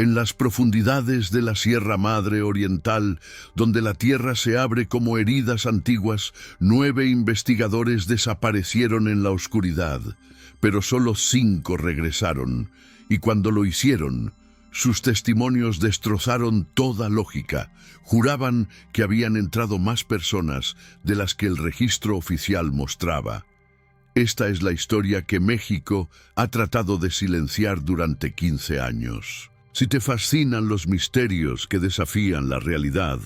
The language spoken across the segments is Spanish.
En las profundidades de la Sierra Madre Oriental, donde la tierra se abre como heridas antiguas, 9 investigadores desaparecieron en la oscuridad, pero solo 5 regresaron, y cuando lo hicieron, sus testimonios destrozaron toda lógica. Juraban que habían entrado más personas de las que el registro oficial mostraba. Esta es la historia que México ha tratado de silenciar durante 15 años. Si te fascinan los misterios que desafían la realidad,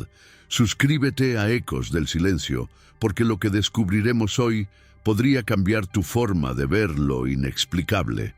suscríbete a Ecos del Silencio, porque lo que descubriremos hoy podría cambiar tu forma de ver lo inexplicable.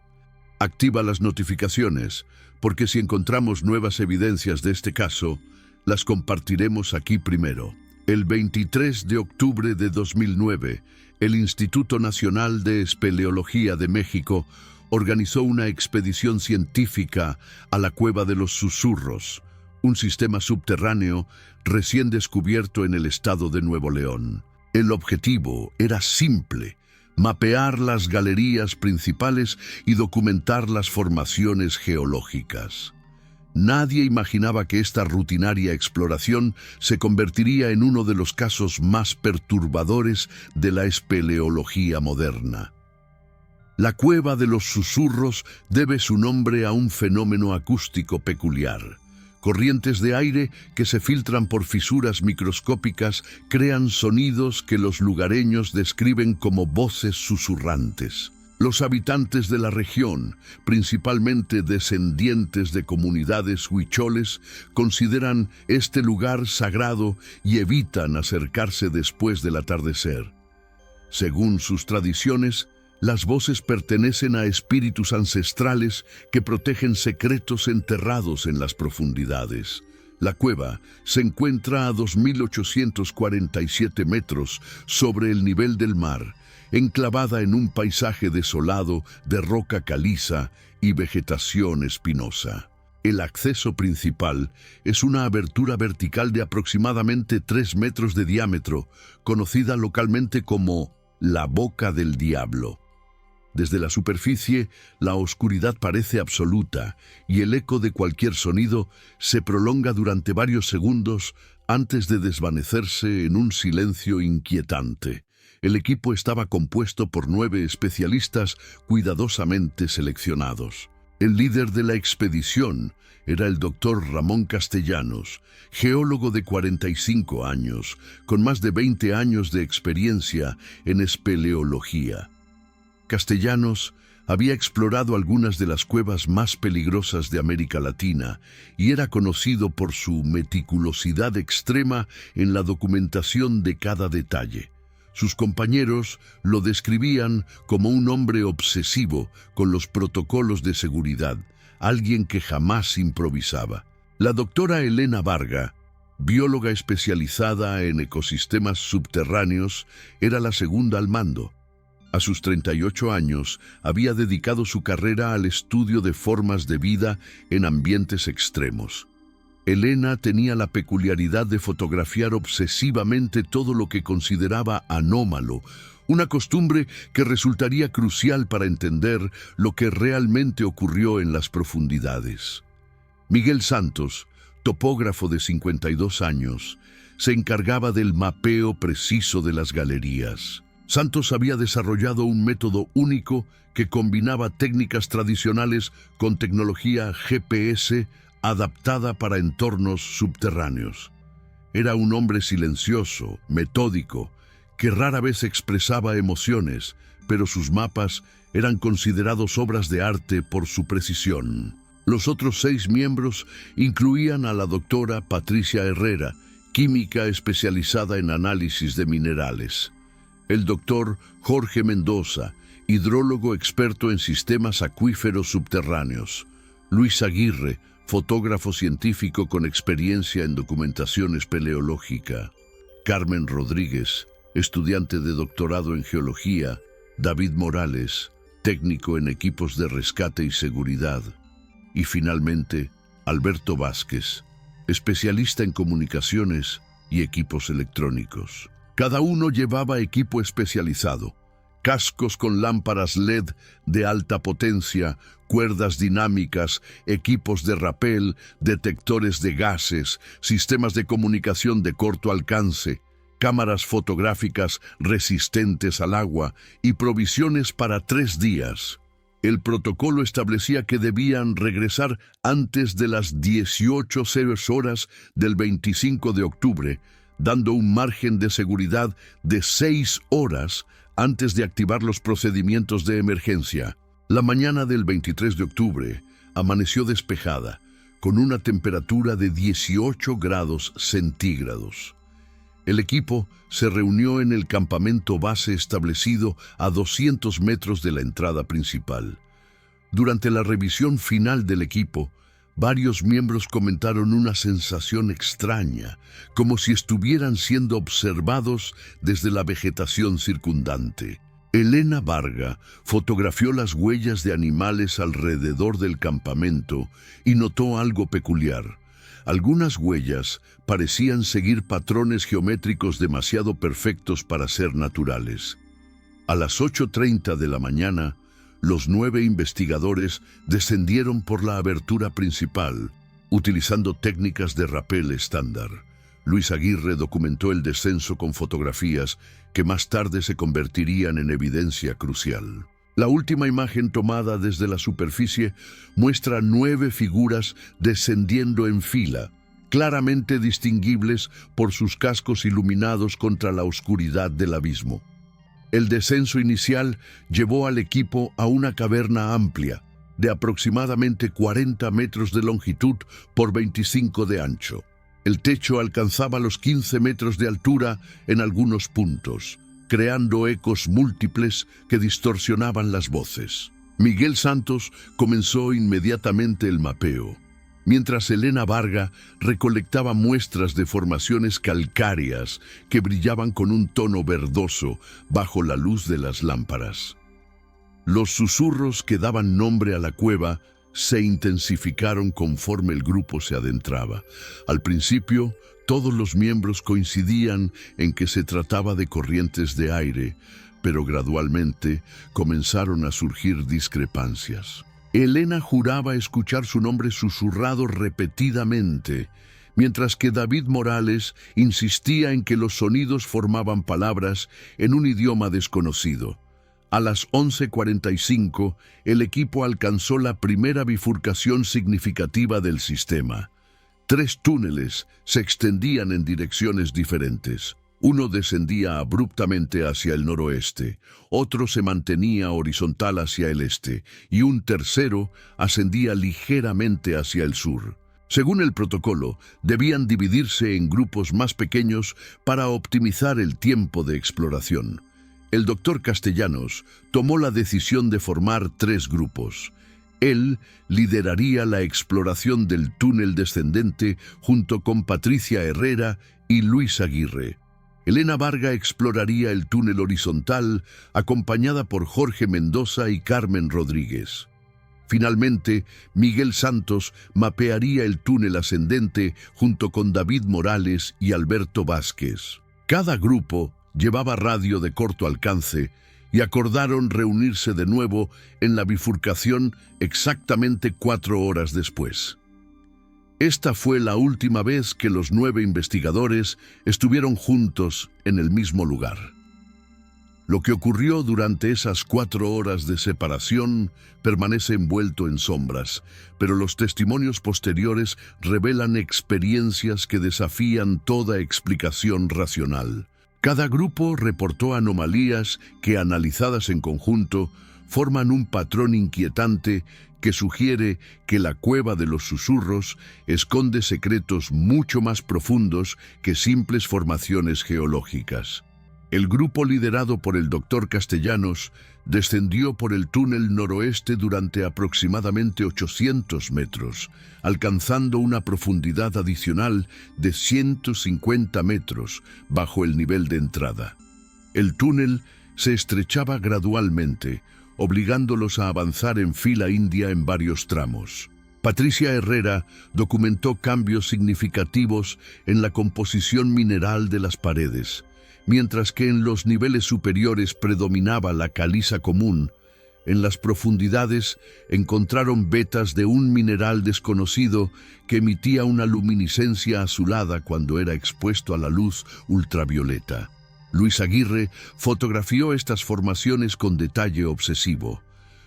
Activa las notificaciones, porque si encontramos nuevas evidencias de este caso, las compartiremos aquí primero. El 23 de octubre de 2009, el Instituto Nacional de Espeleología de México organizó una expedición científica a la Cueva de los Susurros, un sistema subterráneo recién descubierto en el estado de Nuevo León. El objetivo era simple: mapear las galerías principales y documentar las formaciones geológicas. Nadie imaginaba que esta rutinaria exploración se convertiría en uno de los casos más perturbadores de la espeleología moderna. La Cueva de los Susurros debe su nombre a un fenómeno acústico peculiar. Corrientes de aire que se filtran por fisuras microscópicas crean sonidos que los lugareños describen como voces susurrantes. Los habitantes de la región, principalmente descendientes de comunidades huicholes, consideran este lugar sagrado y evitan acercarse después del atardecer. Según sus tradiciones, las voces pertenecen a espíritus ancestrales que protegen secretos enterrados en las profundidades. La cueva se encuentra a 2.847 metros sobre el nivel del mar, enclavada en un paisaje desolado de roca caliza y vegetación espinosa. El acceso principal es una abertura vertical de aproximadamente 3 metros de diámetro, conocida localmente como la Boca del Diablo. Desde la superficie, la oscuridad parece absoluta y el eco de cualquier sonido se prolonga durante varios segundos antes de desvanecerse en un silencio inquietante. El equipo estaba compuesto por 9 especialistas cuidadosamente seleccionados. El líder de la expedición era el doctor Ramón Castellanos, geólogo de 45 años, con más de 20 años de experiencia en espeleología. Castellanos había explorado algunas de las cuevas más peligrosas de América Latina y era conocido por su meticulosidad extrema en la documentación de cada detalle. Sus compañeros lo describían como un hombre obsesivo con los protocolos de seguridad, alguien que jamás improvisaba. La doctora Elena Varga, bióloga especializada en ecosistemas subterráneos, era la segunda al mando. A sus 38 años, había dedicado su carrera al estudio de formas de vida en ambientes extremos. Elena tenía la peculiaridad de fotografiar obsesivamente todo lo que consideraba anómalo, una costumbre que resultaría crucial para entender lo que realmente ocurrió en las profundidades. Miguel Santos, topógrafo de 52 años, se encargaba del mapeo preciso de las galerías. Santos había desarrollado un método único que combinaba técnicas tradicionales con tecnología GPS adaptada para entornos subterráneos. Era un hombre silencioso, metódico, que rara vez expresaba emociones, pero sus mapas eran considerados obras de arte por su precisión. Los otros 6 miembros incluían a la doctora Patricia Herrera, química especializada en análisis de minerales; el doctor Jorge Mendoza, hidrólogo experto en sistemas acuíferos subterráneos; Luis Aguirre, fotógrafo científico con experiencia en documentación espeleológica; Carmen Rodríguez, estudiante de doctorado en geología; David Morales, técnico en equipos de rescate y seguridad; y finalmente, Alberto Vázquez, especialista en comunicaciones y equipos electrónicos. Cada uno llevaba equipo especializado. cascos con lámparas LED de alta potencia, cuerdas dinámicas, equipos de rapel, detectores de gases, sistemas de comunicación de corto alcance, cámaras fotográficas resistentes al agua y provisiones para 3 días. El protocolo establecía que debían regresar antes de las 18:00 horas del 25 de octubre, dando un margen de seguridad de 6 horas antes de activar los procedimientos de emergencia. La mañana del 23 de octubre amaneció despejada, con una temperatura de 18 grados centígrados. El equipo se reunió en el campamento base establecido a 200 metros de la entrada principal. Durante la revisión final del equipo, varios miembros comentaron una sensación extraña, como si estuvieran siendo observados desde la vegetación circundante. Elena Varga fotografió las huellas de animales alrededor del campamento y notó algo peculiar. Algunas huellas parecían seguir patrones geométricos demasiado perfectos para ser naturales. A las 8:30 de la mañana, los 9 investigadores descendieron por la abertura principal, utilizando técnicas de rapel estándar. Luis Aguirre documentó el descenso con fotografías que más tarde se convertirían en evidencia crucial. La última imagen tomada desde la superficie muestra 9 figuras descendiendo en fila, claramente distinguibles por sus cascos iluminados contra la oscuridad del abismo. El descenso inicial llevó al equipo a una caverna amplia, de aproximadamente 40 metros de longitud por 25 de ancho. El techo alcanzaba los 15 metros de altura en algunos puntos, creando ecos múltiples que distorsionaban las voces. Miguel Santos comenzó inmediatamente el mapeo, mientras Elena Varga recolectaba muestras de formaciones calcáreas que brillaban con un tono verdoso bajo la luz de las lámparas. Los susurros que daban nombre a la cueva se intensificaron conforme el grupo se adentraba. Al principio, todos los miembros coincidían en que se trataba de corrientes de aire, pero gradualmente comenzaron a surgir discrepancias. Elena juraba escuchar su nombre susurrado repetidamente, mientras que David Morales insistía en que los sonidos formaban palabras en un idioma desconocido. A las 11:45, el equipo alcanzó la primera bifurcación significativa del sistema. 3 túneles se extendían en direcciones diferentes. Uno descendía abruptamente hacia el noroeste, otro se mantenía horizontal hacia el este y un tercero ascendía ligeramente hacia el sur. Según el protocolo, debían dividirse en grupos más pequeños para optimizar el tiempo de exploración. El doctor Castellanos tomó la decisión de formar 3 grupos. Él lideraría la exploración del túnel descendente junto con Patricia Herrera y Luis Aguirre. Elena Varga exploraría el túnel horizontal, acompañada por Jorge Mendoza y Carmen Rodríguez. Finalmente, Miguel Santos mapearía el túnel ascendente junto con David Morales y Alberto Vázquez. Cada grupo llevaba radio de corto alcance y acordaron reunirse de nuevo en la bifurcación exactamente 4 horas después. Esta fue la última vez que los 9 investigadores estuvieron juntos en el mismo lugar. Lo que ocurrió durante esas 4 horas de separación permanece envuelto en sombras, pero los testimonios posteriores revelan experiencias que desafían toda explicación racional. Cada grupo reportó anomalías que, analizadas en conjunto, forman un patrón inquietante que sugiere que la cueva de los susurros esconde secretos mucho más profundos que simples formaciones geológicas. El grupo liderado por el doctor Castellanos descendió por el túnel noroeste durante aproximadamente 800 metros, alcanzando una profundidad adicional de 150 metros bajo el nivel de entrada. El túnel se estrechaba gradualmente, obligándolos a avanzar en fila india en varios tramos. Patricia Herrera documentó cambios significativos en la composición mineral de las paredes, Mientras que en los niveles superiores predominaba la caliza común, en las profundidades encontraron vetas de un mineral desconocido que emitía una luminiscencia azulada cuando era expuesto a la luz ultravioleta. Luis Aguirre fotografió estas formaciones con detalle obsesivo.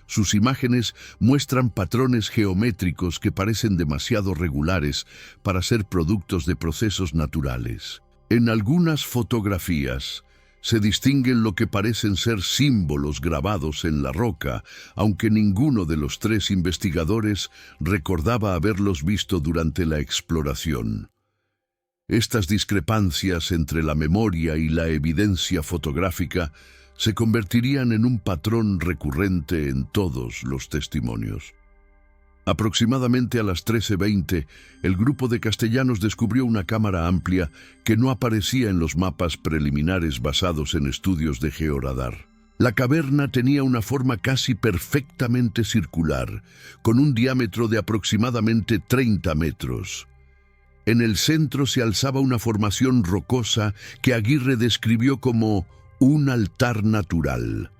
Sus imágenes muestran patrones geométricos que parecen demasiado regulares para ser productos de procesos naturales. En algunas fotografías se distinguen lo que parecen ser símbolos grabados en la roca, aunque ninguno de los tres investigadores recordaba haberlos visto durante la exploración. Estas discrepancias entre la memoria y la evidencia fotográfica se convertirían en un patrón recurrente en todos los testimonios. Aproximadamente a las 13:20, el grupo de castellanos descubrió una cámara amplia que no aparecía en los mapas preliminares basados en estudios de georadar. La caverna tenía una forma casi perfectamente circular, con un diámetro de aproximadamente 30 metros. En el centro se alzaba una formación rocosa que Aguirre describió como un altar natural,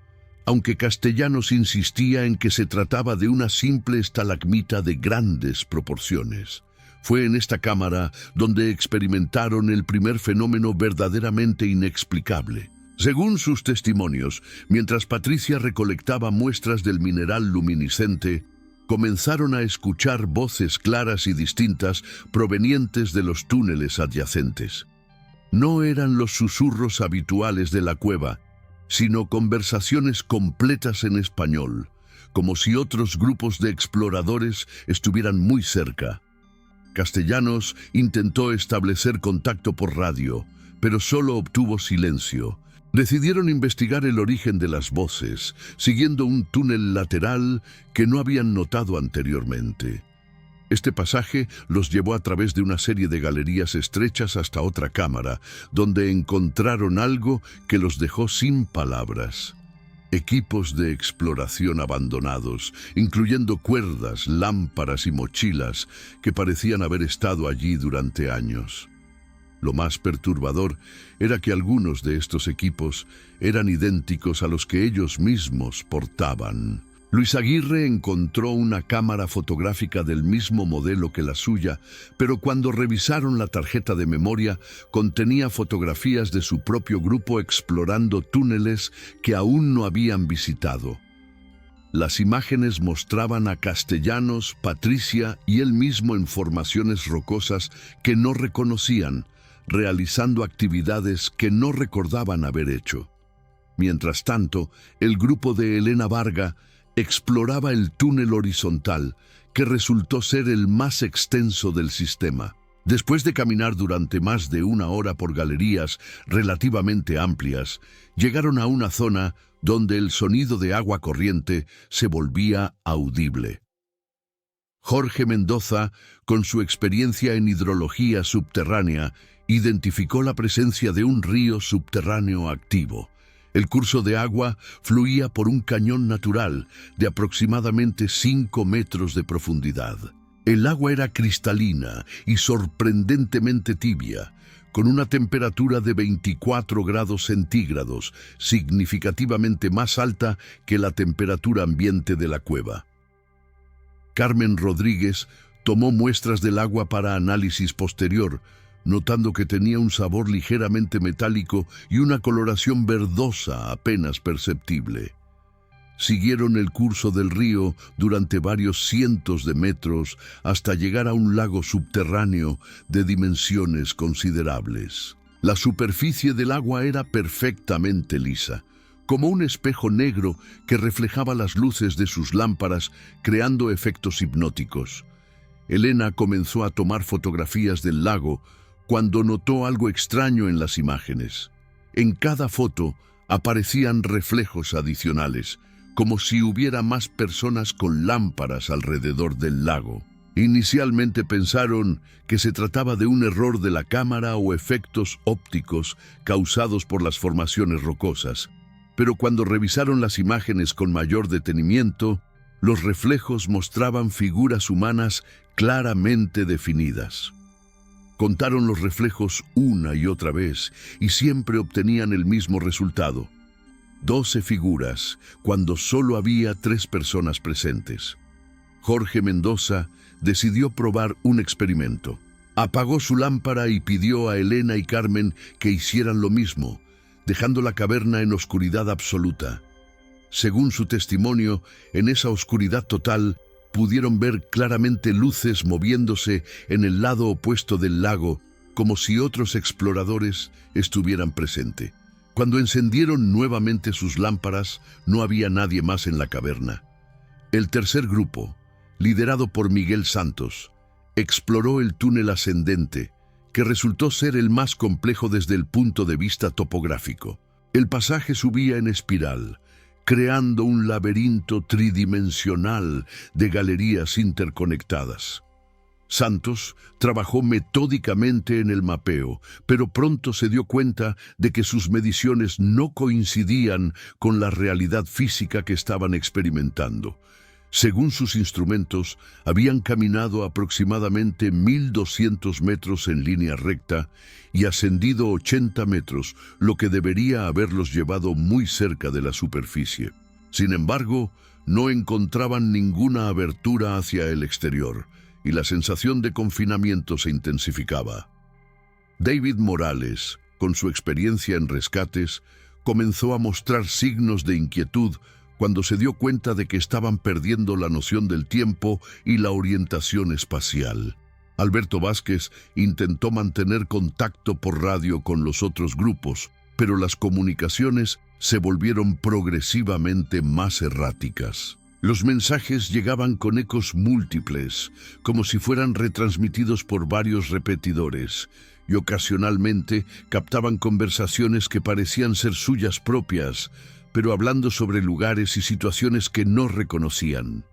aunque Castellanos insistía en que se trataba de una simple estalagmita de grandes proporciones. Fue en esta cámara donde experimentaron el primer fenómeno verdaderamente inexplicable. Según sus testimonios, mientras Patricia recolectaba muestras del mineral luminiscente, comenzaron a escuchar voces claras y distintas provenientes de los túneles adyacentes. No eran los susurros habituales de la cueva, sino conversaciones completas en español, como si otros grupos de exploradores estuvieran muy cerca. Castellanos intentó establecer contacto por radio, pero solo obtuvo silencio. Decidieron investigar el origen de las voces, siguiendo un túnel lateral que no habían notado anteriormente. Este pasaje los llevó a través de una serie de galerías estrechas hasta otra cámara, donde encontraron algo que los dejó sin palabras. Equipos de exploración abandonados, incluyendo cuerdas, lámparas y mochilas que parecían haber estado allí durante años. Lo más perturbador era que algunos de estos equipos eran idénticos a los que ellos mismos portaban. Luis Aguirre encontró una cámara fotográfica del mismo modelo que la suya, pero cuando revisaron la tarjeta de memoria, contenía fotografías de su propio grupo explorando túneles que aún no habían visitado. Las imágenes mostraban a Castellanos, Patricia y él mismo en formaciones rocosas que no reconocían, realizando actividades que no recordaban haber hecho. Mientras tanto, el grupo de Elena Varga exploraba el túnel horizontal, que resultó ser el más extenso del sistema. Después de caminar durante más de una hora por galerías relativamente amplias, llegaron a una zona donde el sonido de agua corriente se volvía audible. Jorge Mendoza, con su experiencia en hidrología subterránea, identificó la presencia de un río subterráneo activo. El curso de agua fluía por un cañón natural de aproximadamente 5 metros de profundidad. El agua era cristalina y sorprendentemente tibia, con una temperatura de 24 grados centígrados, significativamente más alta que la temperatura ambiente de la cueva. Carmen Rodríguez tomó muestras del agua para análisis posterior, notando que tenía un sabor ligeramente metálico y una coloración verdosa apenas perceptible. Siguieron el curso del río durante varios cientos de metros hasta llegar a un lago subterráneo de dimensiones considerables. La superficie del agua era perfectamente lisa, como un espejo negro que reflejaba las luces de sus lámparas, creando efectos hipnóticos. Elena comenzó a tomar fotografías del lago cuando notó algo extraño en las imágenes. En cada foto aparecían reflejos adicionales, como si hubiera más personas con lámparas alrededor del lago. Inicialmente pensaron que se trataba de un error de la cámara o efectos ópticos causados por las formaciones rocosas, pero cuando revisaron las imágenes con mayor detenimiento, los reflejos mostraban figuras humanas claramente definidas. Contaron los reflejos una y otra vez y siempre obtenían el mismo resultado: 12 figuras, cuando solo había 3 personas presentes. Jorge Mendoza decidió probar un experimento. Apagó su lámpara y pidió a Elena y Carmen que hicieran lo mismo, dejando la caverna en oscuridad absoluta. Según su testimonio, en esa oscuridad total pudieron ver claramente luces moviéndose en el lado opuesto del lago, como si otros exploradores estuvieran presentes. Cuando encendieron nuevamente sus lámparas, no había nadie más en la caverna. El tercer grupo, liderado por Miguel Santos, exploró el túnel ascendente, que resultó ser el más complejo desde el punto de vista topográfico. El pasaje subía en espiral, creando un laberinto tridimensional de galerías interconectadas. Santos trabajó metódicamente en el mapeo, pero pronto se dio cuenta de que sus mediciones no coincidían con la realidad física que estaban experimentando. Según sus instrumentos, habían caminado aproximadamente 1.200 metros en línea recta y ascendido 80 metros, lo que debería haberlos llevado muy cerca de la superficie. Sin embargo, no encontraban ninguna abertura hacia el exterior, y la sensación de confinamiento se intensificaba. David Morales, con su experiencia en rescates, comenzó a mostrar signos de inquietud cuando se dio cuenta de que estaban perdiendo la noción del tiempo y la orientación espacial. Alberto Vázquez intentó mantener contacto por radio con los otros grupos, pero las comunicaciones se volvieron progresivamente más erráticas. Los mensajes llegaban con ecos múltiples, como si fueran retransmitidos por varios repetidores, y ocasionalmente captaban conversaciones que parecían ser suyas propias, pero hablando sobre lugares y situaciones que no reconocían.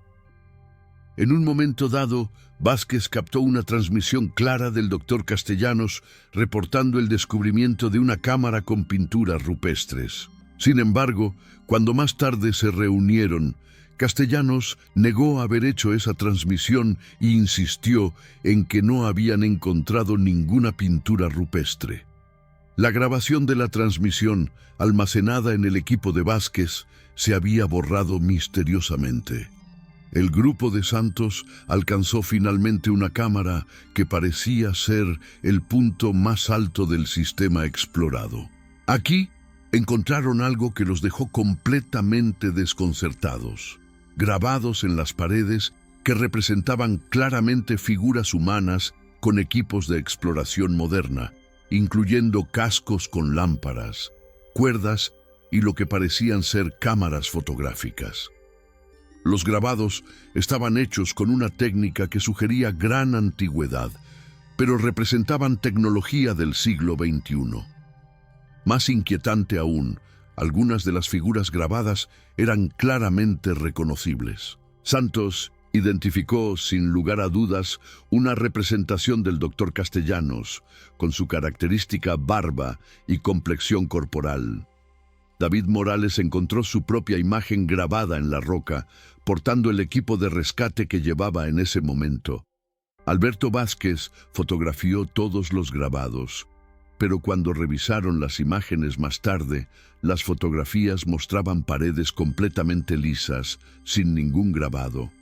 En un momento dado, Vázquez captó una transmisión clara del doctor Castellanos reportando el descubrimiento de una cámara con pinturas rupestres. Sin embargo, cuando más tarde se reunieron, Castellanos negó haber hecho esa transmisión e insistió en que no habían encontrado ninguna pintura rupestre. La grabación de la transmisión, almacenada en el equipo de Vázquez, se había borrado misteriosamente. El grupo de Santos alcanzó finalmente una cámara que parecía ser el punto más alto del sistema explorado. Aquí encontraron algo que los dejó completamente desconcertados. Grabados en las paredes que representaban claramente figuras humanas con equipos de exploración moderna, incluyendo cascos con lámparas, cuerdas y lo que parecían ser cámaras fotográficas. Los grabados estaban hechos con una técnica que sugería gran antigüedad, pero representaban tecnología del siglo XXI. Más inquietante aún, algunas de las figuras grabadas eran claramente reconocibles. Santos identificó, sin lugar a dudas, una representación del doctor Castellanos, con su característica barba y complexión corporal. David Morales encontró su propia imagen grabada en la roca, portando el equipo de rescate que llevaba en ese momento. Alberto Vázquez fotografió todos los grabados, pero cuando revisaron las imágenes más tarde, las fotografías mostraban paredes completamente lisas, sin ningún grabado.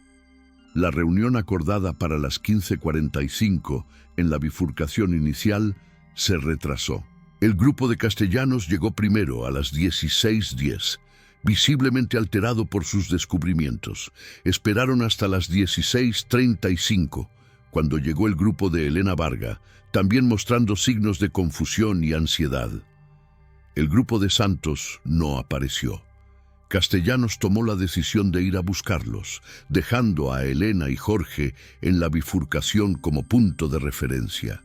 La reunión acordada para las 15:45 en la bifurcación inicial se retrasó. El grupo de Castellanos llegó primero a las 16:10, visiblemente alterado por sus descubrimientos. Esperaron hasta las 16:35, cuando llegó el grupo de Elena Varga, también mostrando signos de confusión y ansiedad. El grupo de Santos no apareció. Castellanos tomó la decisión de ir a buscarlos, dejando a Elena y Jorge en la bifurcación como punto de referencia.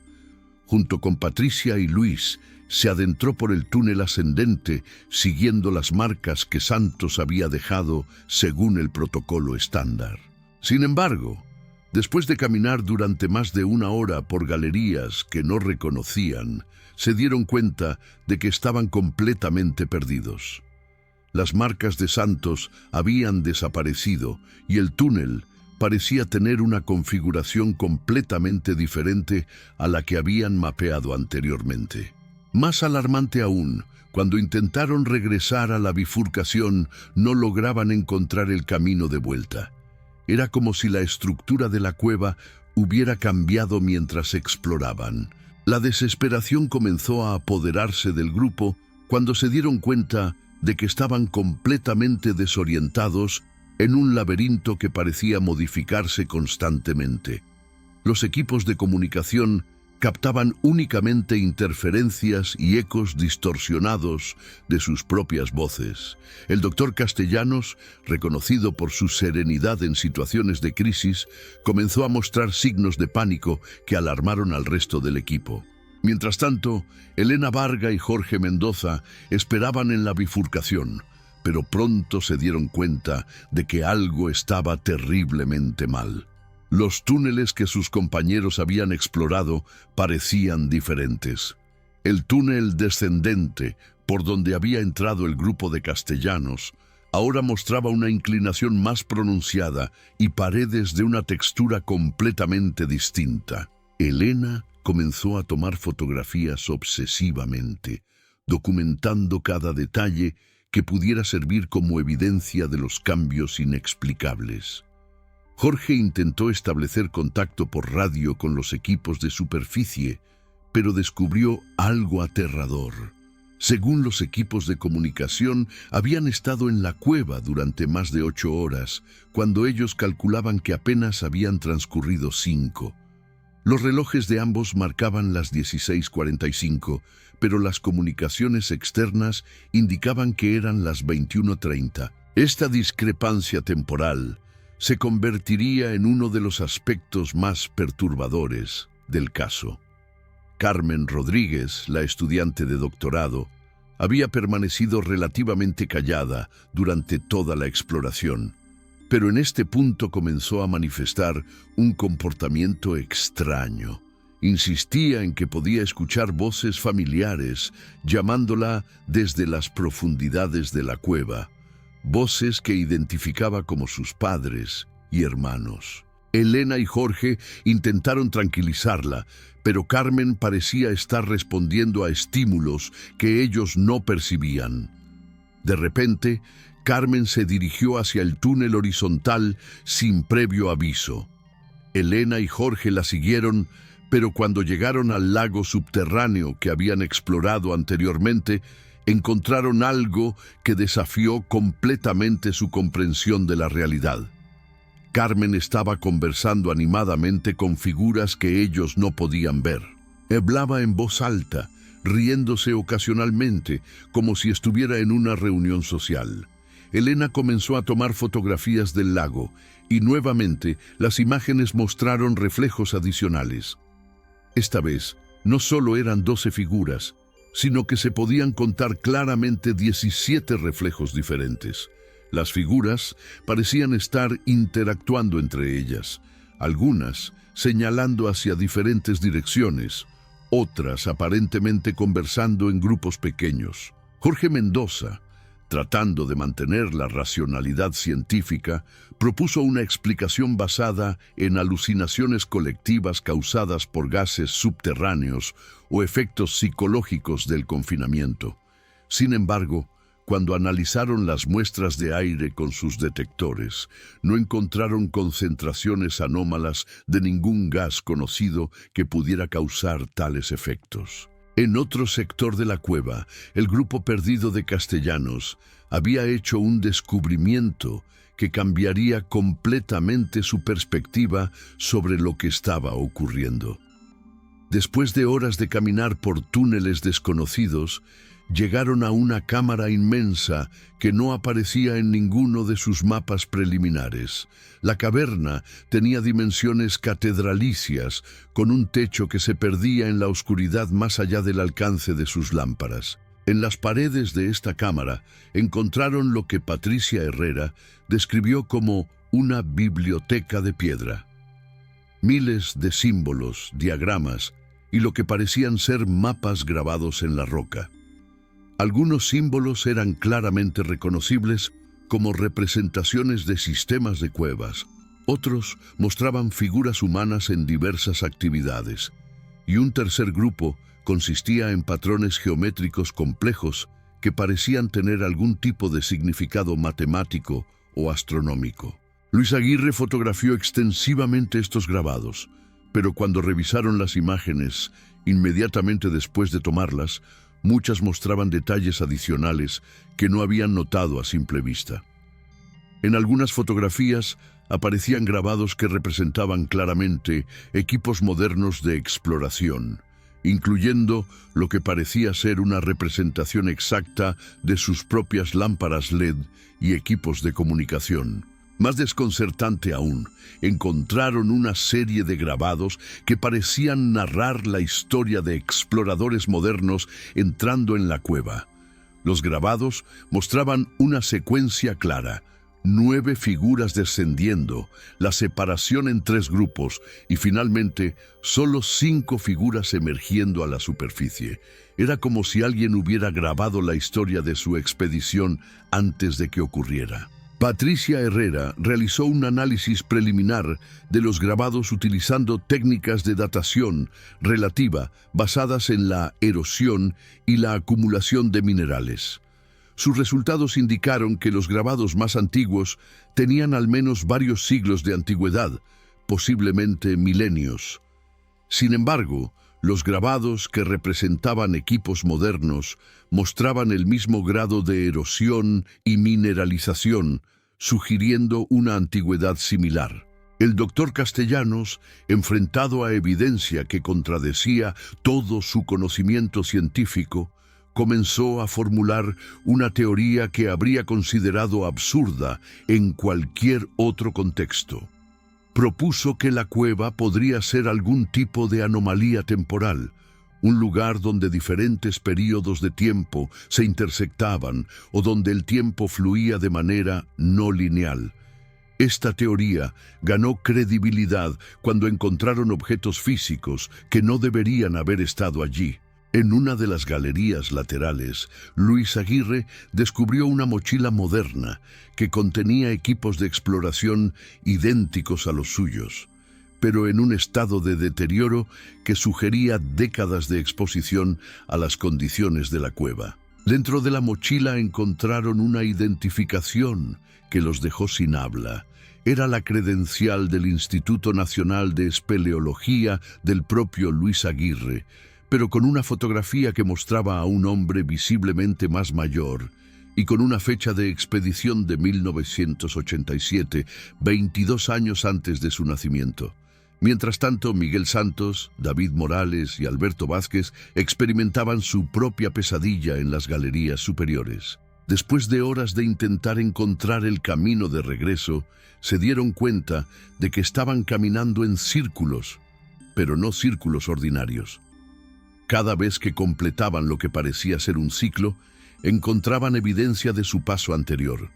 Junto con Patricia y Luis, se adentró por el túnel ascendente, siguiendo las marcas que Santos había dejado según el protocolo estándar. Sin embargo, después de caminar durante más de una hora por galerías que no reconocían, se dieron cuenta de que estaban completamente perdidos. Las marcas de Santos habían desaparecido y el túnel parecía tener una configuración completamente diferente a la que habían mapeado anteriormente. Más alarmante aún, cuando intentaron regresar a la bifurcación, no lograban encontrar el camino de vuelta. Era como si la estructura de la cueva hubiera cambiado mientras exploraban. La desesperación comenzó a apoderarse del grupo cuando se dieron cuenta de que estaban completamente desorientados en un laberinto que parecía modificarse constantemente. Los equipos de comunicación captaban únicamente interferencias y ecos distorsionados de sus propias voces. El doctor Castellanos, reconocido por su serenidad en situaciones de crisis, comenzó a mostrar signos de pánico que alarmaron al resto del equipo. Mientras tanto, Elena Varga y Jorge Mendoza esperaban en la bifurcación, pero pronto se dieron cuenta de que algo estaba terriblemente mal. Los túneles que sus compañeros habían explorado parecían diferentes. El túnel descendente, por donde había entrado el grupo de Castellanos, ahora mostraba una inclinación más pronunciada y paredes de una textura completamente distinta. Elena comenzó a tomar fotografías obsesivamente, documentando cada detalle que pudiera servir como evidencia de los cambios inexplicables. Jorge intentó establecer contacto por radio con los equipos de superficie, pero descubrió algo aterrador. Según los equipos de comunicación, habían estado en la cueva durante más de 8 horas, cuando ellos calculaban que apenas habían transcurrido 5. Los relojes de ambos marcaban las 16:45, pero las comunicaciones externas indicaban que eran las 21:30. Esta discrepancia temporal se convertiría en uno de los aspectos más perturbadores del caso. Carmen Rodríguez, la estudiante de doctorado, había permanecido relativamente callada durante toda la exploración, pero en este punto comenzó a manifestar un comportamiento extraño. Insistía en que podía escuchar voces familiares llamándola desde las profundidades de la cueva, voces que identificaba como sus padres y hermanos. Elena y Jorge intentaron tranquilizarla, pero Carmen parecía estar respondiendo a estímulos que ellos no percibían. De repente, Carmen se dirigió hacia el túnel horizontal sin previo aviso. Elena y Jorge la siguieron, pero cuando llegaron al lago subterráneo que habían explorado anteriormente, encontraron algo que desafió completamente su comprensión de la realidad. Carmen estaba conversando animadamente con figuras que ellos no podían ver. Hablaba en voz alta, riéndose ocasionalmente, como si estuviera en una reunión social. Elena comenzó a tomar fotografías del lago, y nuevamente las imágenes mostraron reflejos adicionales. Esta vez, no solo eran 12 figuras, sino que se podían contar claramente 17 reflejos diferentes. Las figuras parecían estar interactuando entre ellas, algunas señalando hacia diferentes direcciones, otras aparentemente conversando en grupos pequeños. Jorge Mendoza, tratando de mantener la racionalidad científica, propuso una explicación basada en alucinaciones colectivas causadas por gases subterráneos o efectos psicológicos del confinamiento. Sin embargo, cuando analizaron las muestras de aire con sus detectores, no encontraron concentraciones anómalas de ningún gas conocido que pudiera causar tales efectos. En otro sector de la cueva, el grupo perdido de Castellanos había hecho un descubrimiento que cambiaría completamente su perspectiva sobre lo que estaba ocurriendo. Después de horas de caminar por túneles desconocidos, llegaron a una cámara inmensa que no aparecía en ninguno de sus mapas preliminares. La caverna tenía dimensiones catedralicias, con un techo que se perdía en la oscuridad más allá del alcance de sus lámparas. En las paredes de esta cámara encontraron lo que Patricia Herrera describió como una biblioteca de piedra. Miles de símbolos, diagramas y lo que parecían ser mapas grabados en la roca. Algunos símbolos eran claramente reconocibles como representaciones de sistemas de cuevas. Otros mostraban figuras humanas en diversas actividades, y un tercer grupo consistía en patrones geométricos complejos que parecían tener algún tipo de significado matemático o astronómico. Luis Aguirre fotografió extensivamente estos grabados, pero cuando revisaron las imágenes, inmediatamente después de tomarlas, muchas mostraban detalles adicionales que no habían notado a simple vista. En algunas fotografías aparecían grabados que representaban claramente equipos modernos de exploración, incluyendo lo que parecía ser una representación exacta de sus propias lámparas LED y equipos de comunicación. Más desconcertante aún, encontraron una serie de grabados que parecían narrar la historia de exploradores modernos entrando en la cueva. Los grabados mostraban una secuencia clara: 9 figuras descendiendo, la separación en 3 grupos y finalmente solo 5 figuras emergiendo a la superficie. Era como si alguien hubiera grabado la historia de su expedición antes de que ocurriera. Patricia Herrera realizó un análisis preliminar de los grabados utilizando técnicas de datación relativa basadas en la erosión y la acumulación de minerales. Sus resultados indicaron que los grabados más antiguos tenían al menos varios siglos de antigüedad, posiblemente milenios. Sin embargo, los grabados que representaban equipos modernos mostraban el mismo grado de erosión y mineralización, sugiriendo una antigüedad similar. El doctor Castellanos, enfrentado a evidencia que contradecía todo su conocimiento científico, comenzó a formular una teoría que habría considerado absurda en cualquier otro contexto. Propuso que la cueva podría ser algún tipo de anomalía temporal, un lugar donde diferentes períodos de tiempo se intersectaban o donde el tiempo fluía de manera no lineal. Esta teoría ganó credibilidad cuando encontraron objetos físicos que no deberían haber estado allí. En una de las galerías laterales, Luis Aguirre descubrió una mochila moderna que contenía equipos de exploración idénticos a los suyos, pero en un estado de deterioro que sugería décadas de exposición a las condiciones de la cueva. Dentro de la mochila encontraron una identificación que los dejó sin habla. Era la credencial del Instituto Nacional de Espeleología del propio Luis Aguirre, pero con una fotografía que mostraba a un hombre visiblemente más mayor y con una fecha de expedición de 1987, 22 años antes de su nacimiento. Mientras tanto, Miguel Santos, David Morales y Alberto Vázquez experimentaban su propia pesadilla en las galerías superiores. Después de horas de intentar encontrar el camino de regreso, se dieron cuenta de que estaban caminando en círculos, pero no círculos ordinarios. Cada vez que completaban lo que parecía ser un ciclo, encontraban evidencia de su paso anterior.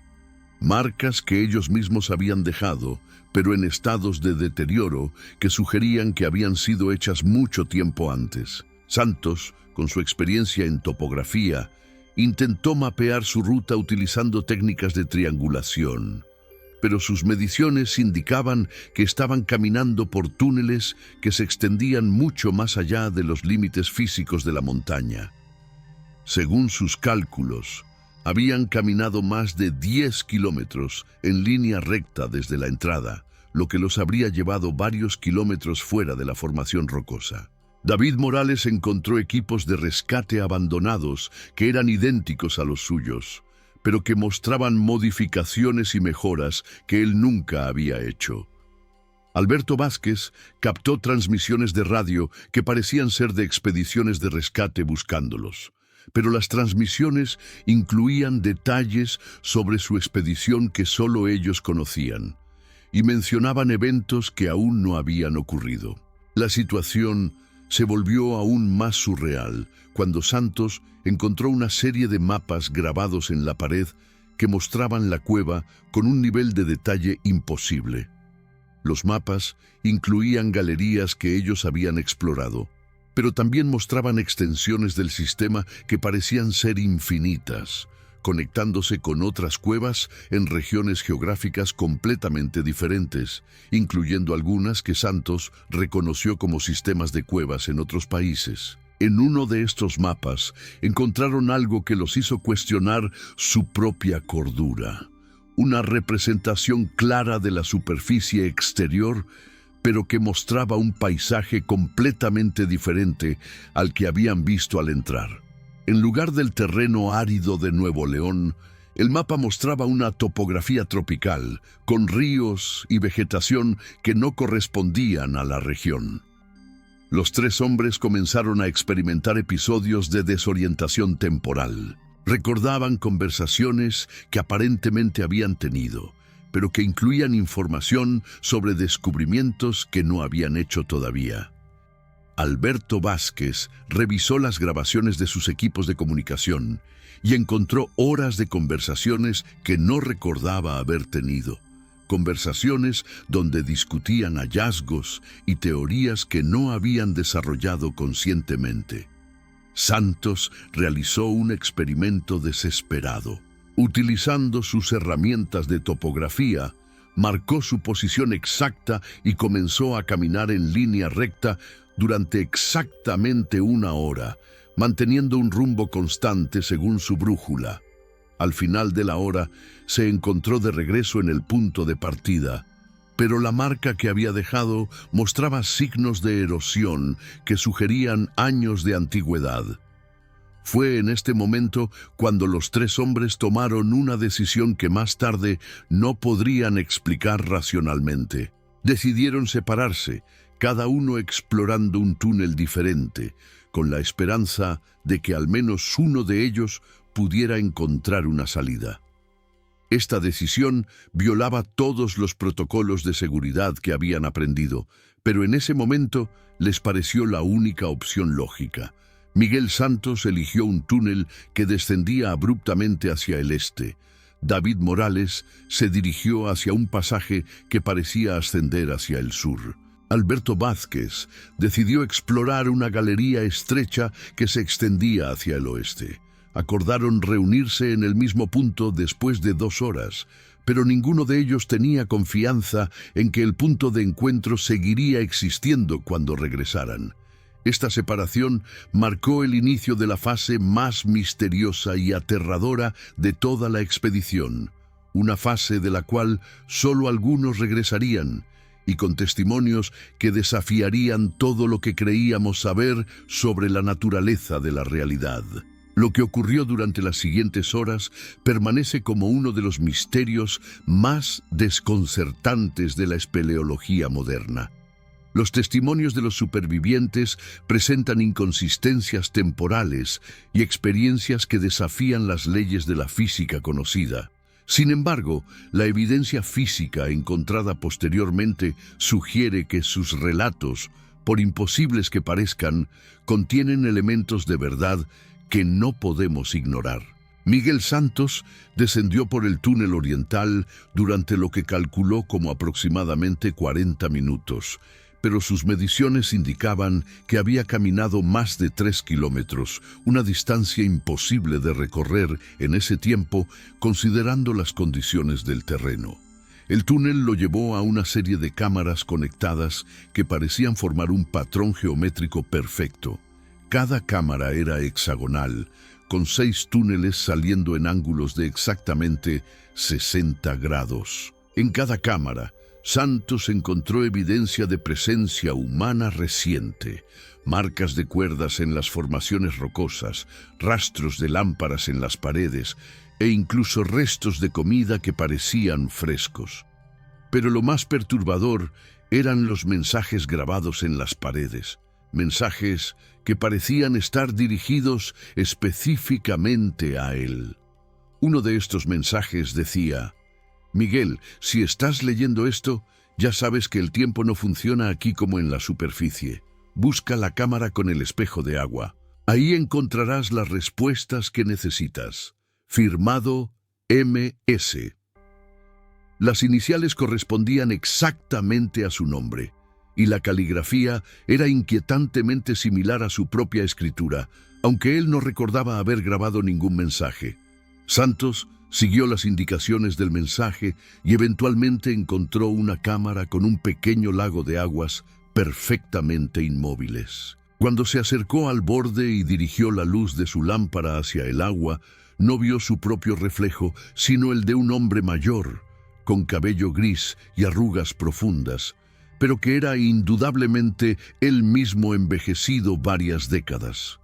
Marcas que ellos mismos habían dejado, pero en estados de deterioro que sugerían que habían sido hechas mucho tiempo antes. Santos, con su experiencia en topografía, intentó mapear su ruta utilizando técnicas de triangulación, pero sus mediciones indicaban que estaban caminando por túneles que se extendían mucho más allá de los límites físicos de la montaña. Según sus cálculos, habían caminado más de 10 kilómetros en línea recta desde la entrada, lo que los habría llevado varios kilómetros fuera de la formación rocosa. David Morales encontró equipos de rescate abandonados que eran idénticos a los suyos, pero que mostraban modificaciones y mejoras que él nunca había hecho. Alberto Vázquez captó transmisiones de radio que parecían ser de expediciones de rescate buscándolos, pero las transmisiones incluían detalles sobre su expedición que solo ellos conocían, y mencionaban eventos que aún no habían ocurrido. La situación se volvió aún más surreal cuando Santos encontró una serie de mapas grabados en la pared que mostraban la cueva con un nivel de detalle imposible. Los mapas incluían galerías que ellos habían explorado, pero también mostraban extensiones del sistema que parecían ser infinitas, conectándose con otras cuevas en regiones geográficas completamente diferentes, incluyendo algunas que Santos reconoció como sistemas de cuevas en otros países. En uno de estos mapas encontraron algo que los hizo cuestionar su propia cordura. Una representación clara de la superficie exterior, pero que mostraba un paisaje completamente diferente al que habían visto al entrar. En lugar del terreno árido de Nuevo León, el mapa mostraba una topografía tropical, con ríos y vegetación que no correspondían a la región. Los tres hombres comenzaron a experimentar episodios de desorientación temporal. Recordaban conversaciones que aparentemente habían tenido, pero que incluían información sobre descubrimientos que no habían hecho todavía. Alberto Vázquez revisó las grabaciones de sus equipos de comunicación y encontró horas de conversaciones que no recordaba haber tenido. Conversaciones donde discutían hallazgos y teorías que no habían desarrollado conscientemente. Santos realizó un experimento desesperado. Utilizando sus herramientas de topografía, marcó su posición exacta y comenzó a caminar en línea recta durante exactamente 1 hora, manteniendo un rumbo constante según su brújula. Al final de la hora, se encontró de regreso en el punto de partida, pero la marca que había dejado mostraba signos de erosión que sugerían años de antigüedad. Fue en este momento cuando los tres hombres tomaron una decisión que más tarde no podrían explicar racionalmente. Decidieron separarse, cada uno explorando un túnel diferente, con la esperanza de que al menos uno de ellos pudiera encontrar una salida. Esta decisión violaba todos los protocolos de seguridad que habían aprendido, pero en ese momento les pareció la única opción lógica. Miguel Santos eligió un túnel que descendía abruptamente hacia el este. David Morales se dirigió hacia un pasaje que parecía ascender hacia el sur. Alberto Vázquez decidió explorar una galería estrecha que se extendía hacia el oeste. Acordaron reunirse en el mismo punto después de 2 horas, pero ninguno de ellos tenía confianza en que el punto de encuentro seguiría existiendo cuando regresaran. Esta separación marcó el inicio de la fase más misteriosa y aterradora de toda la expedición, una fase de la cual solo algunos regresarían, y con testimonios que desafiarían todo lo que creíamos saber sobre la naturaleza de la realidad. Lo que ocurrió durante las siguientes horas permanece como uno de los misterios más desconcertantes de la espeleología moderna. Los testimonios de los supervivientes presentan inconsistencias temporales y experiencias que desafían las leyes de la física conocida. Sin embargo, la evidencia física encontrada posteriormente sugiere que sus relatos, por imposibles que parezcan, contienen elementos de verdad que no podemos ignorar. Miguel Santos descendió por el túnel oriental durante lo que calculó como aproximadamente 40 minutos, pero sus mediciones indicaban que había caminado más de 3 kilómetros, una distancia imposible de recorrer en ese tiempo considerando las condiciones del terreno. El túnel lo llevó a una serie de cámaras conectadas que parecían formar un patrón geométrico perfecto. Cada cámara era hexagonal, con 6 túneles saliendo en ángulos de exactamente 60 grados. En cada cámara, Santos encontró evidencia de presencia humana reciente, marcas de cuerdas en las formaciones rocosas, rastros de lámparas en las paredes e incluso restos de comida que parecían frescos. Pero lo más perturbador eran los mensajes grabados en las paredes, mensajes que parecían estar dirigidos específicamente a él. Uno de estos mensajes decía: Miguel, si estás leyendo esto, ya sabes que el tiempo no funciona aquí como en la superficie. Busca la cámara con el espejo de agua. Ahí encontrarás las respuestas que necesitas. Firmado MS. Las iniciales correspondían exactamente a su nombre, y la caligrafía era inquietantemente similar a su propia escritura, aunque él no recordaba haber grabado ningún mensaje. Santos siguió las indicaciones del mensaje y eventualmente encontró una cámara con un pequeño lago de aguas perfectamente inmóviles. Cuando se acercó al borde y dirigió la luz de su lámpara hacia el agua, no vio su propio reflejo, sino el de un hombre mayor, con cabello gris y arrugas profundas, pero que era indudablemente él mismo envejecido varias décadas.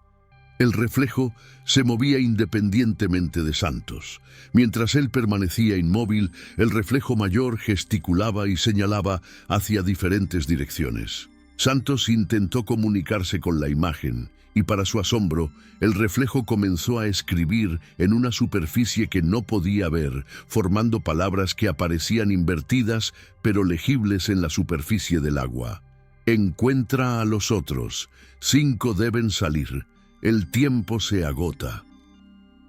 El reflejo se movía independientemente de Santos. Mientras él permanecía inmóvil, el reflejo mayor gesticulaba y señalaba hacia diferentes direcciones. Santos intentó comunicarse con la imagen, y para su asombro, el reflejo comenzó a escribir en una superficie que no podía ver, formando palabras que aparecían invertidas, pero legibles en la superficie del agua. Encuentra a los otros. 5 deben salir. El tiempo se agota.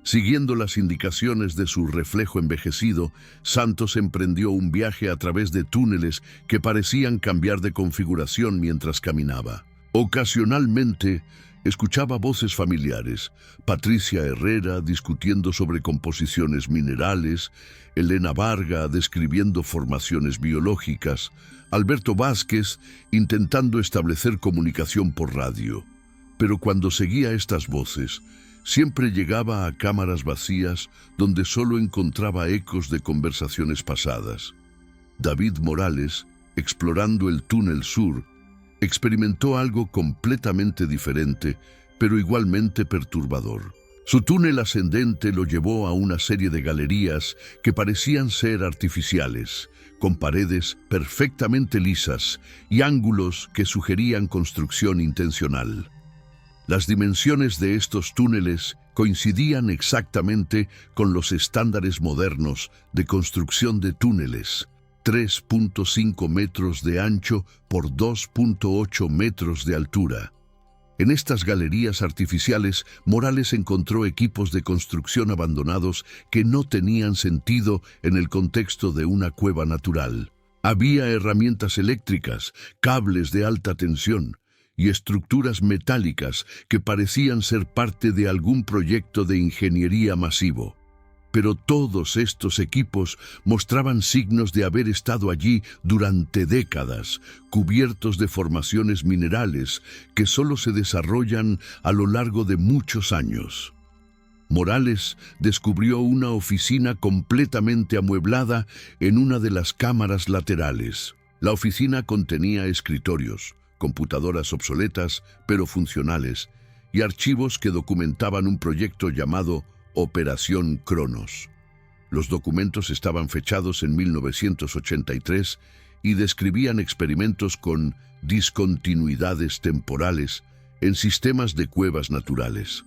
Siguiendo las indicaciones de su reflejo envejecido, Santos emprendió un viaje a través de túneles que parecían cambiar de configuración mientras caminaba. Ocasionalmente, escuchaba voces familiares: Patricia Herrera discutiendo sobre composiciones minerales, Elena Varga describiendo formaciones biológicas, Alberto Vázquez intentando establecer comunicación por radio. Pero cuando seguía estas voces, siempre llegaba a cámaras vacías donde solo encontraba ecos de conversaciones pasadas. David Morales, explorando el túnel sur, experimentó algo completamente diferente, pero igualmente perturbador. Su túnel ascendente lo llevó a una serie de galerías que parecían ser artificiales, con paredes perfectamente lisas y ángulos que sugerían construcción intencional. Las dimensiones de estos túneles coincidían exactamente con los estándares modernos de construcción de túneles: 3.5 metros de ancho por 2.8 metros de altura. En estas galerías artificiales, Morales encontró equipos de construcción abandonados que no tenían sentido en el contexto de una cueva natural. Había herramientas eléctricas, cables de alta tensión y estructuras metálicas que parecían ser parte de algún proyecto de ingeniería masivo. Pero todos estos equipos mostraban signos de haber estado allí durante décadas, cubiertos de formaciones minerales que solo se desarrollan a lo largo de muchos años. Morales descubrió una oficina completamente amueblada en una de las cámaras laterales. La oficina contenía escritorios, computadoras obsoletas pero funcionales, y archivos que documentaban un proyecto llamado Operación Cronos. Los documentos estaban fechados en 1983 y describían experimentos con discontinuidades temporales en sistemas de cuevas naturales.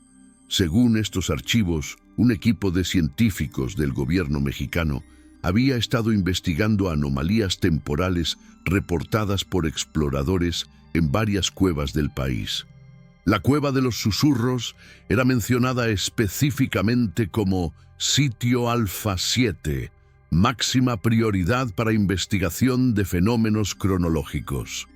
Según estos archivos, un equipo de científicos del gobierno mexicano había estado investigando anomalías temporales reportadas por exploradores en varias cuevas del país. La Cueva de los Susurros era mencionada específicamente como Sitio Alfa 7, máxima prioridad para investigación de fenómenos cronológicos.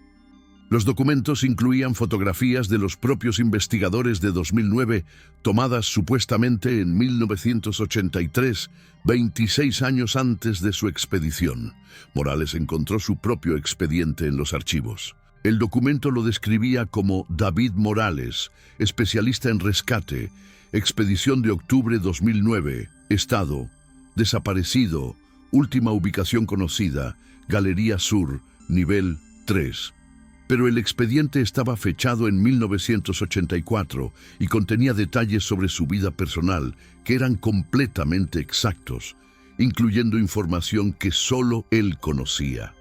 Los documentos incluían fotografías de los propios investigadores de 2009, tomadas supuestamente en 1983, 26 años antes de su expedición. Morales encontró su propio expediente en los archivos. El documento lo describía como David Morales, especialista en rescate, expedición de octubre 2009, estado, desaparecido, última ubicación conocida, Galería Sur, nivel 3. Pero el expediente estaba fechado en 1984 y contenía detalles sobre su vida personal que eran completamente exactos, incluyendo información que solo él conocía.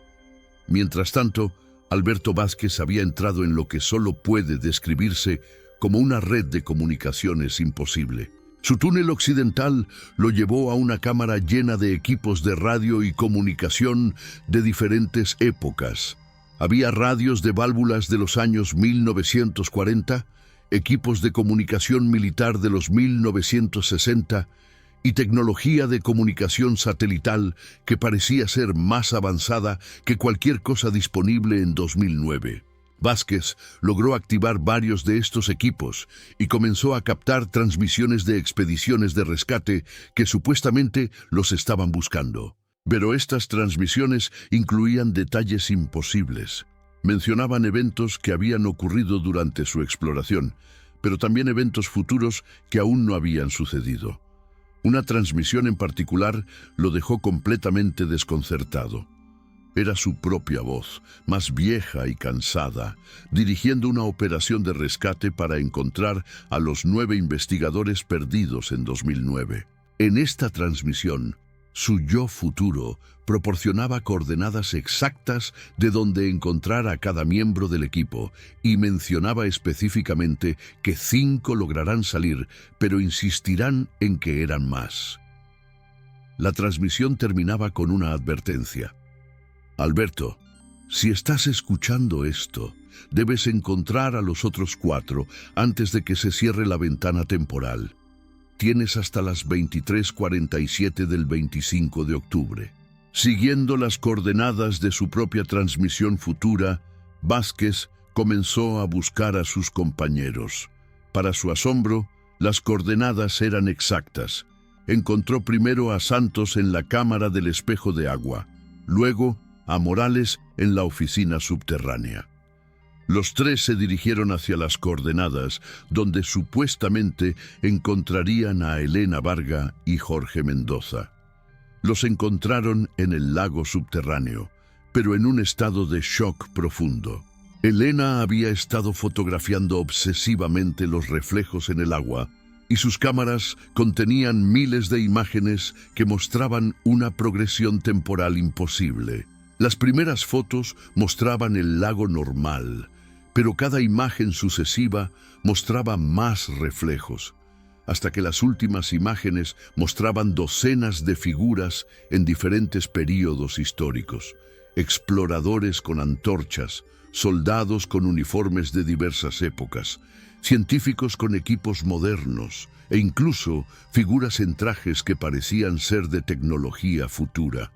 Mientras tanto, Alberto Vázquez había entrado en lo que solo puede describirse como una red de comunicaciones imposible. Su túnel occidental lo llevó a una cámara llena de equipos de radio y comunicación de diferentes épocas. Había radios de válvulas de los años 1940, equipos de comunicación militar de los 1960 y tecnología de comunicación satelital que parecía ser más avanzada que cualquier cosa disponible en 2009. Vázquez logró activar varios de estos equipos y comenzó a captar transmisiones de expediciones de rescate que supuestamente los estaban buscando. Pero estas transmisiones incluían detalles imposibles. Mencionaban eventos que habían ocurrido durante su exploración, pero también eventos futuros que aún no habían sucedido. Una transmisión en particular lo dejó completamente desconcertado. Era su propia voz, más vieja y cansada, dirigiendo una operación de rescate para encontrar a los 9 investigadores perdidos en 2009. En esta transmisión, su yo futuro proporcionaba coordenadas exactas de dónde encontrar a cada miembro del equipo y mencionaba específicamente que 5 lograrán salir, pero insistirán en que eran más. La transmisión terminaba con una advertencia. Alberto, si estás escuchando esto, debes encontrar a los otros 4 antes de que se cierre la ventana temporal. Tienes hasta las 23:47 del 25 de octubre. Siguiendo las coordenadas de su propia transmisión futura, Vázquez comenzó a buscar a sus compañeros. Para su asombro, las coordenadas eran exactas. Encontró primero a Santos en la cámara del espejo de agua, luego a Morales en la oficina subterránea. Los 3 se dirigieron hacia las coordenadas, donde supuestamente encontrarían a Elena Varga y Jorge Mendoza. Los encontraron en el lago subterráneo, pero en un estado de shock profundo. Elena había estado fotografiando obsesivamente los reflejos en el agua, y sus cámaras contenían miles de imágenes que mostraban una progresión temporal imposible. Las primeras fotos mostraban el lago normal, pero cada imagen sucesiva mostraba más reflejos, hasta que las últimas imágenes mostraban docenas de figuras en diferentes períodos históricos, exploradores con antorchas, soldados con uniformes de diversas épocas, científicos con equipos modernos e incluso figuras en trajes que parecían ser de tecnología futura.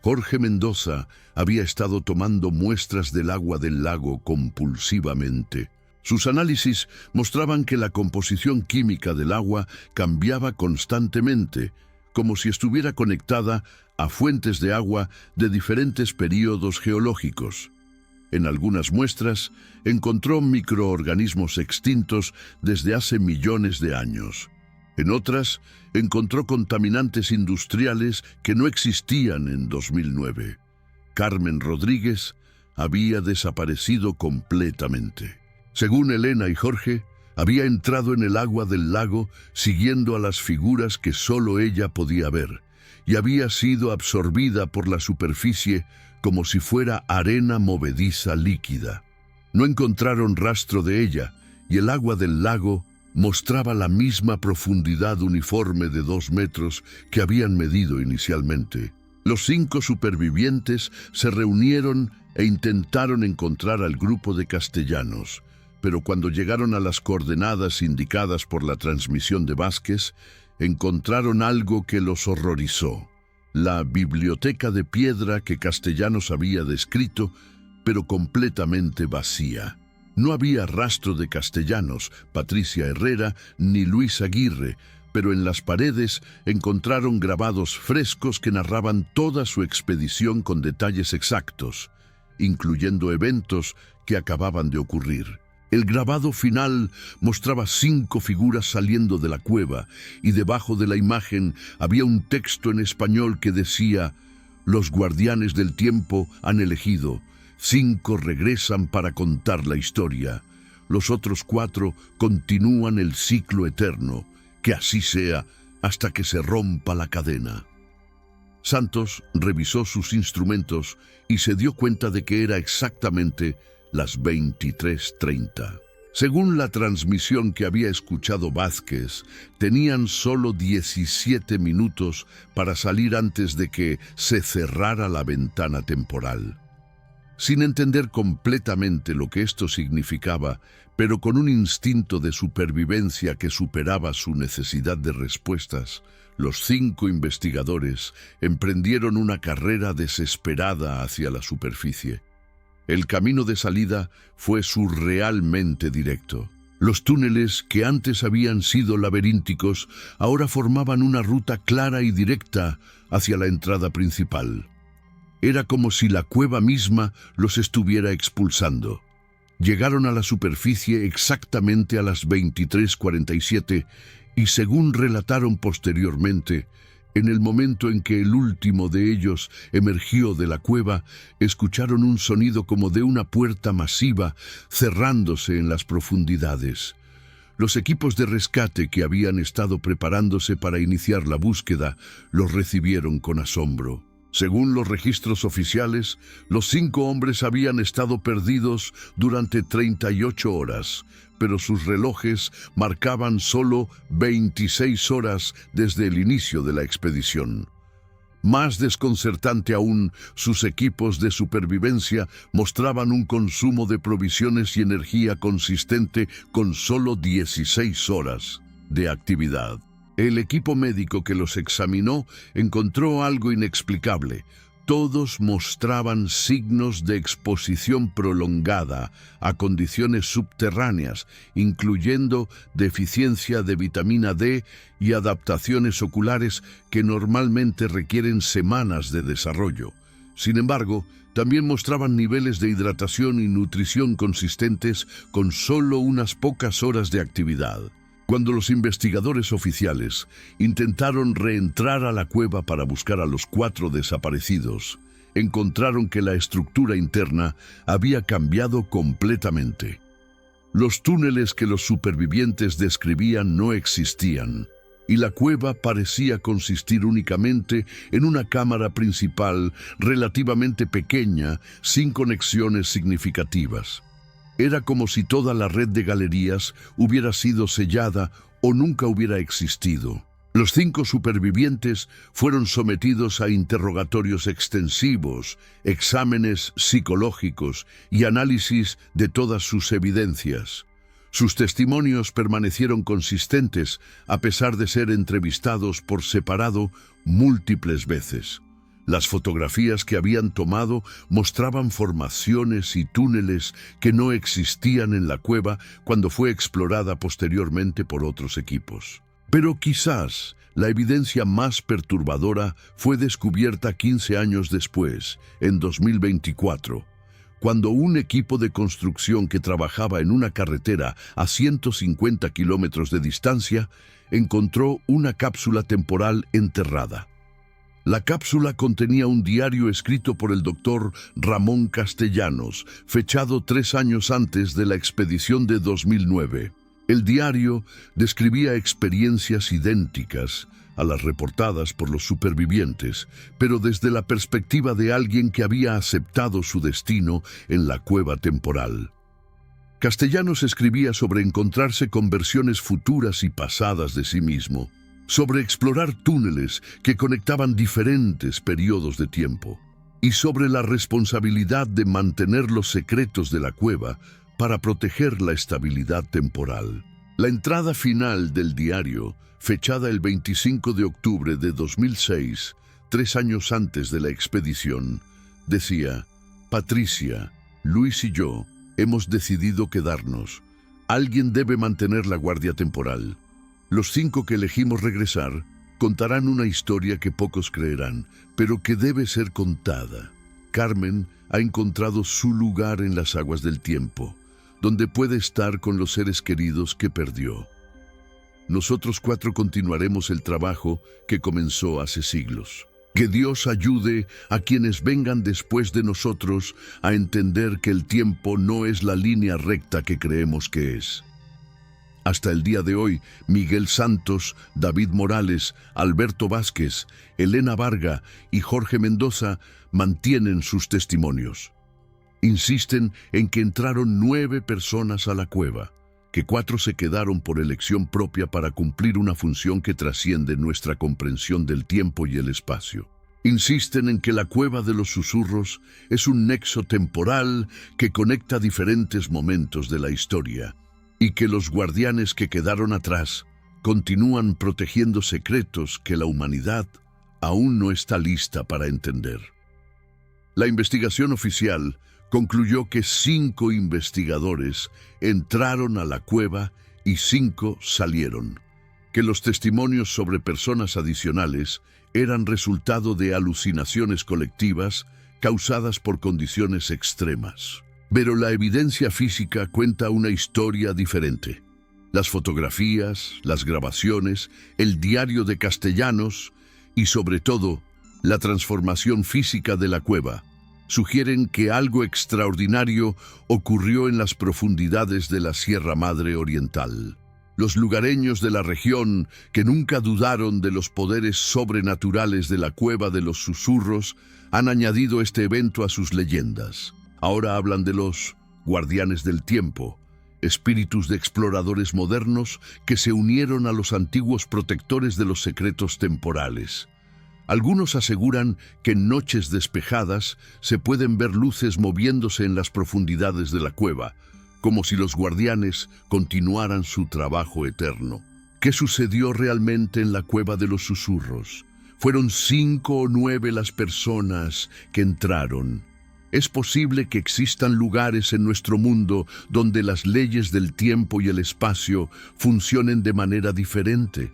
Jorge Mendoza había estado tomando muestras del agua del lago compulsivamente. Sus análisis mostraban que la composición química del agua cambiaba constantemente, como si estuviera conectada a fuentes de agua de diferentes períodos geológicos. En algunas muestras encontró microorganismos extintos desde hace millones de años. En otras, encontró contaminantes industriales que no existían en 2009. Carmen Rodríguez había desaparecido completamente. Según Elena y Jorge, había entrado en el agua del lago siguiendo a las figuras que solo ella podía ver, y había sido absorbida por la superficie como si fuera arena movediza líquida. No encontraron rastro de ella, y el agua del lago mostraba la misma profundidad uniforme de 2 metros que habían medido inicialmente. Los 5 supervivientes se reunieron e intentaron encontrar al grupo de castellanos, pero cuando llegaron a las coordenadas indicadas por la transmisión de Vázquez, encontraron algo que los horrorizó: la biblioteca de piedra que Castellanos había descrito, pero completamente vacía. No había rastro de Castellanos, Patricia Herrera ni Luis Aguirre, pero en las paredes encontraron grabados frescos que narraban toda su expedición con detalles exactos, incluyendo eventos que acababan de ocurrir. El grabado final mostraba 5 figuras saliendo de la cueva, y debajo de la imagen había un texto en español que decía: «Los guardianes del tiempo han elegido. 5 regresan para contar la historia. Los otros 4 continúan el ciclo eterno. Que así sea hasta que se rompa la cadena». Santos revisó sus instrumentos y se dio cuenta de que era exactamente las 23:30. Según la transmisión que había escuchado Vázquez, tenían solo 17 minutos para salir antes de que se cerrara la ventana temporal. Sin entender completamente lo que esto significaba, pero con un instinto de supervivencia que superaba su necesidad de respuestas, los 5 investigadores emprendieron una carrera desesperada hacia la superficie. El camino de salida fue surrealmente directo. Los túneles, que antes habían sido laberínticos, ahora formaban una ruta clara y directa hacia la entrada principal. Era como si la cueva misma los estuviera expulsando. Llegaron a la superficie exactamente a las 23:47 y, según relataron posteriormente, en el momento en que el último de ellos emergió de la cueva, escucharon un sonido como de una puerta masiva cerrándose en las profundidades. Los equipos de rescate que habían estado preparándose para iniciar la búsqueda los recibieron con asombro. Según los registros oficiales, los 5 hombres habían estado perdidos durante 38 horas, pero sus relojes marcaban solo 26 horas desde el inicio de la expedición. Más desconcertante aún, sus equipos de supervivencia mostraban un consumo de provisiones y energía consistente con solo 16 horas de actividad. El equipo médico que los examinó encontró algo inexplicable. Todos mostraban signos de exposición prolongada a condiciones subterráneas, incluyendo deficiencia de vitamina D y adaptaciones oculares que normalmente requieren semanas de desarrollo. Sin embargo, también mostraban niveles de hidratación y nutrición consistentes con solo unas pocas horas de actividad. Cuando los investigadores oficiales intentaron reentrar a la cueva para buscar a los 4 desaparecidos, encontraron que la estructura interna había cambiado completamente. Los túneles que los supervivientes describían no existían, y la cueva parecía consistir únicamente en una cámara principal relativamente pequeña, sin conexiones significativas. Era como si toda la red de galerías hubiera sido sellada o nunca hubiera existido. Los 5 supervivientes fueron sometidos a interrogatorios extensivos, exámenes psicológicos y análisis de todas sus evidencias. Sus testimonios permanecieron consistentes a pesar de ser entrevistados por separado múltiples veces. Las fotografías que habían tomado mostraban formaciones y túneles que no existían en la cueva cuando fue explorada posteriormente por otros equipos. Pero quizás la evidencia más perturbadora fue descubierta 15 años después, en 2024, cuando un equipo de construcción que trabajaba en una carretera a 150 kilómetros de distancia encontró una cápsula temporal enterrada. La cápsula contenía un diario escrito por el doctor Ramón Castellanos, fechado 3 años antes de la expedición de 2009. El diario describía experiencias idénticas a las reportadas por los supervivientes, pero desde la perspectiva de alguien que había aceptado su destino en la cueva temporal. Castellanos escribía sobre encontrarse con versiones futuras y pasadas de sí mismo, sobre explorar túneles que conectaban diferentes periodos de tiempo, y sobre la responsabilidad de mantener los secretos de la cueva para proteger la estabilidad temporal. La entrada final del diario, fechada el 25 de octubre de 2006, 3 años antes de la expedición, decía: Patricia, Luis y yo hemos decidido quedarnos. Alguien debe mantener la guardia temporal. Los 5 que elegimos regresar contarán una historia que pocos creerán, pero que debe ser contada. Carmen ha encontrado su lugar en las aguas del tiempo, donde puede estar con los seres queridos que perdió. Nosotros 4 continuaremos el trabajo que comenzó hace siglos. Que Dios ayude a quienes vengan después de nosotros a entender que el tiempo no es la línea recta que creemos que es. Hasta el día de hoy, Miguel Santos, David Morales, Alberto Vázquez, Elena Varga y Jorge Mendoza mantienen sus testimonios. Insisten en que entraron 9 personas a la cueva, que 4 se quedaron por elección propia para cumplir una función que trasciende nuestra comprensión del tiempo y el espacio. Insisten en que la cueva de los susurros es un nexo temporal que conecta diferentes momentos de la historia, y que los guardianes que quedaron atrás continúan protegiendo secretos que la humanidad aún no está lista para entender. La investigación oficial concluyó que 5 investigadores entraron a la cueva y 5 salieron, que los testimonios sobre personas adicionales eran resultado de alucinaciones colectivas causadas por condiciones extremas. Pero la evidencia física cuenta una historia diferente. Las fotografías, las grabaciones, el diario de Castellanos y, sobre todo, la transformación física de la cueva sugieren que algo extraordinario ocurrió en las profundidades de la Sierra Madre Oriental. Los lugareños de la región, que nunca dudaron de los poderes sobrenaturales de la Cueva de los Susurros, han añadido este evento a sus leyendas. Ahora hablan de los guardianes del tiempo, espíritus de exploradores modernos que se unieron a los antiguos protectores de los secretos temporales. Algunos aseguran que en noches despejadas se pueden ver luces moviéndose en las profundidades de la cueva, como si los guardianes continuaran su trabajo eterno. ¿Qué sucedió realmente en la Cueva de los Susurros? ¿Fueron 5 o 9 las personas que entraron? ¿Es posible que existan lugares en nuestro mundo donde las leyes del tiempo y el espacio funcionen de manera diferente?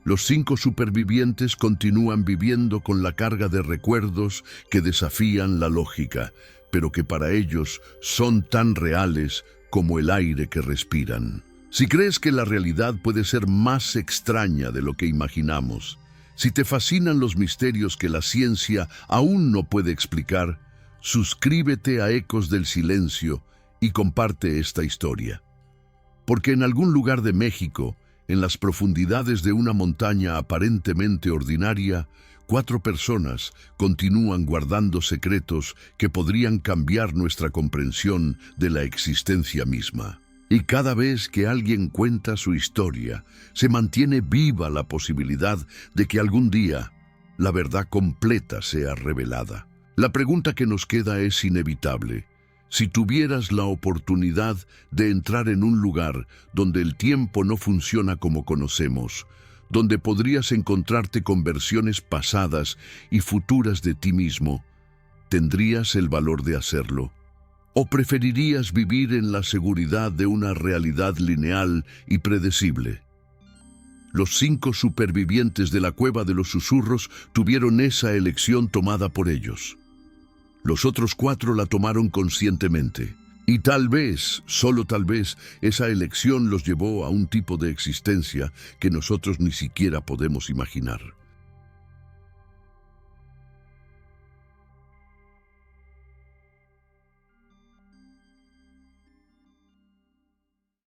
Los 5 supervivientes continúan viviendo con la carga de recuerdos que desafían la lógica, pero que para ellos son tan reales como el aire que respiran. Si crees que la realidad puede ser más extraña de lo que imaginamos, si te fascinan los misterios que la ciencia aún no puede explicar, suscríbete a Ecos del Silencio y comparte esta historia. Porque en algún lugar de México, en las profundidades de una montaña aparentemente ordinaria, 4 personas continúan guardando secretos que podrían cambiar nuestra comprensión de la existencia misma. Y cada vez que alguien cuenta su historia, se mantiene viva la posibilidad de que algún día la verdad completa sea revelada. La pregunta que nos queda es inevitable. Si tuvieras la oportunidad de entrar en un lugar donde el tiempo no funciona como conocemos, donde podrías encontrarte con versiones pasadas y futuras de ti mismo, ¿tendrías el valor de hacerlo? ¿O preferirías vivir en la seguridad de una realidad lineal y predecible? Los 5 supervivientes de la Cueva de los Susurros tuvieron esa elección tomada por ellos. Los otros 4 la tomaron conscientemente. Y tal vez, solo tal vez, esa elección los llevó a un tipo de existencia que nosotros ni siquiera podemos imaginar.